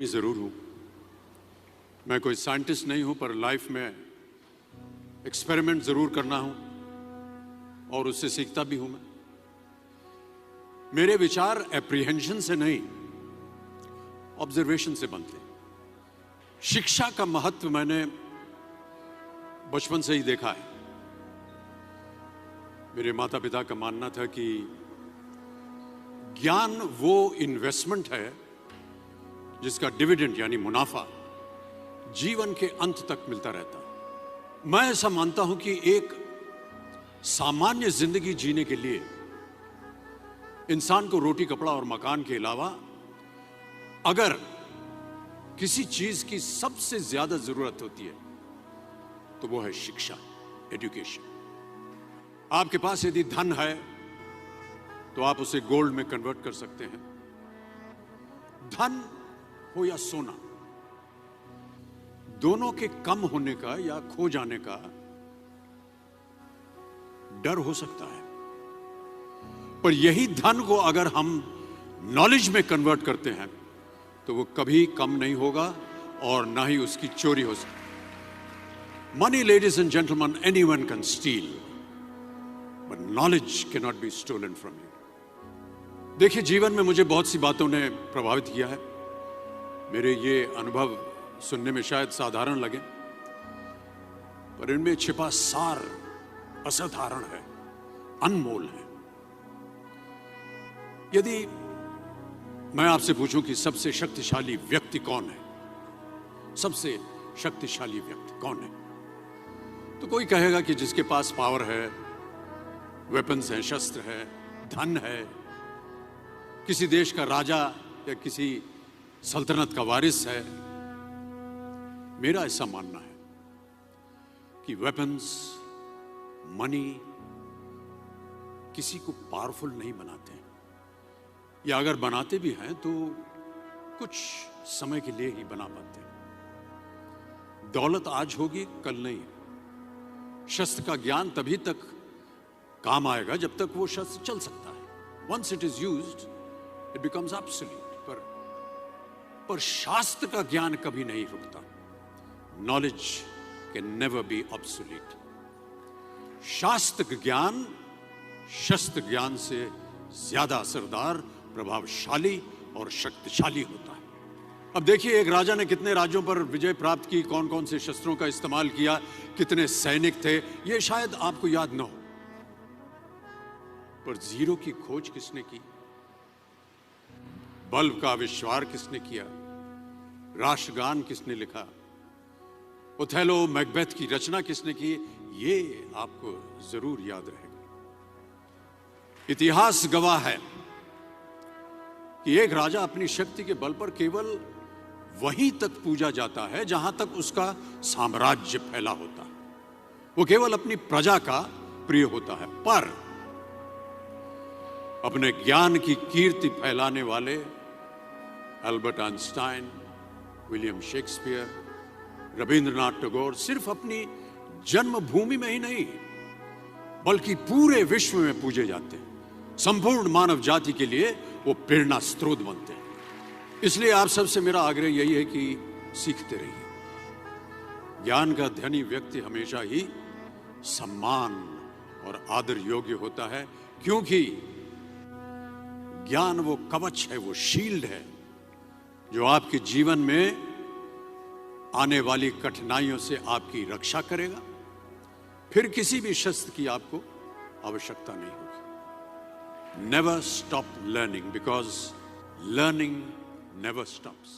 ज़रूर हूँ। मैं कोई साइंटिस्ट नहीं हूँ, पर लाइफ में एक्सपेरिमेंट ज़रूर करना हूँ और उससे सीखता भी हूँ। मेरे विचार एप्रीहेंशन से नहीं, ऑब्जर्वेशन से बनते हैं। शिक्षा का महत्व मैंने बचपन से ही देखा है। मेरे माता पिता का मानना था कि ज्ञान वो इन्वेस्टमेंट है जिसका डिविडेंड यानी मुनाफा जीवन के अंत तक मिलता रहता है। मैं ऐसा मानता हूं कि एक सामान्य जिंदगी जीने के लिए इंसान को रोटी कपड़ा और मकान के अलावा अगर किसी चीज की सबसे ज्यादा जरूरत होती है तो वो है शिक्षा, एजुकेशन। आपके पास यदि धन है तो आप उसे गोल्ड में कन्वर्ट कर सकते हैं। धन हो या सोना, दोनों के कम होने का या खो जाने का डर हो सकता है, पर यही धन को अगर हम नॉलेज में कन्वर्ट करते हैं तो वो कभी कम नहीं होगा और ना ही उसकी चोरी हो सकती। Money, ladies and gentlemen, anyone can steal, but knowledge can not be stolen from you. देखिए, जीवन में मुझे बहुत सी बातों ने प्रभावित किया है। मेरे ये अनुभव सुनने में शायद साधारण लगे, पर इनमें छिपा सार असाधारण है, अनमोल है। यदि मैं आपसे पूछूं कि सबसे शक्तिशाली व्यक्ति कौन है, सबसे शक्तिशाली व्यक्ति कौन है, तो कोई कहेगा कि जिसके पास पावर है, वेपन्स है, शस्त्र है, धन है, किसी देश का राजा या किसी सल्तनत का वारिस है। मेरा ऐसा मानना है कि वेपन्स, मनी किसी को पावरफुल नहीं बनाते, या अगर बनाते भी हैं तो कुछ समय के लिए ही बना पाते हैं। दौलत आज होगी, कल नहीं। शस्त्र का ज्ञान तभी तक काम आएगा जब तक वो शस्त्र चल सकता है। Once it is used it becomes absolute. पर शास्त्र का ज्ञान कभी नहीं रुकता। Knowledge can never be obsolete. शास्त्र ज्ञान शस्त्र ज्ञान से ज्यादा असरदार, प्रभावशाली और शक्तिशाली होता है। अब देखिए, एक राजा ने कितने राज्यों पर विजय प्राप्त की, कौन कौन से शस्त्रों का इस्तेमाल किया, कितने सैनिक थे, यह शायद आपको याद न हो, पर जीरो की खोज किसने की, बल्ब का आविष्कार किसने किया, राष्ट्रगान किसने लिखा, ओथेलो, मैकबेथ की रचना किसने की, ये आपको जरूर याद रहेगा। इतिहास गवाह है कि एक राजा अपनी शक्ति के बल पर केवल वहीं तक पूजा जाता है जहां तक उसका साम्राज्य फैला होता है। वो केवल अपनी प्रजा का प्रिय होता है। पर अपने ज्ञान की कीर्ति फैलाने वाले Albert Einstein, William Shakespeare, Rabindranath Tagore सिर्फ अपनी जन्मभूमि में ही नहीं बल्कि पूरे विश्व में पूजे जाते हैं। संपूर्ण मानव जाति के लिए वो प्रेरणा स्रोत बनते हैं। इसलिए आप सबसे मेरा आग्रह यही है कि सीखते रहिए। ज्ञान का धनी व्यक्ति हमेशा ही सम्मान और आदर योग्य होता है, क्योंकि ज्ञान वो कवच है, वो शील्ड है जो आपके जीवन में आने वाली कठिनाइयों से आपकी रक्षा करेगा। फिर किसी भी शस्त्र की आपको आवश्यकता नहीं होगी। Never stop learning, because learning never stops.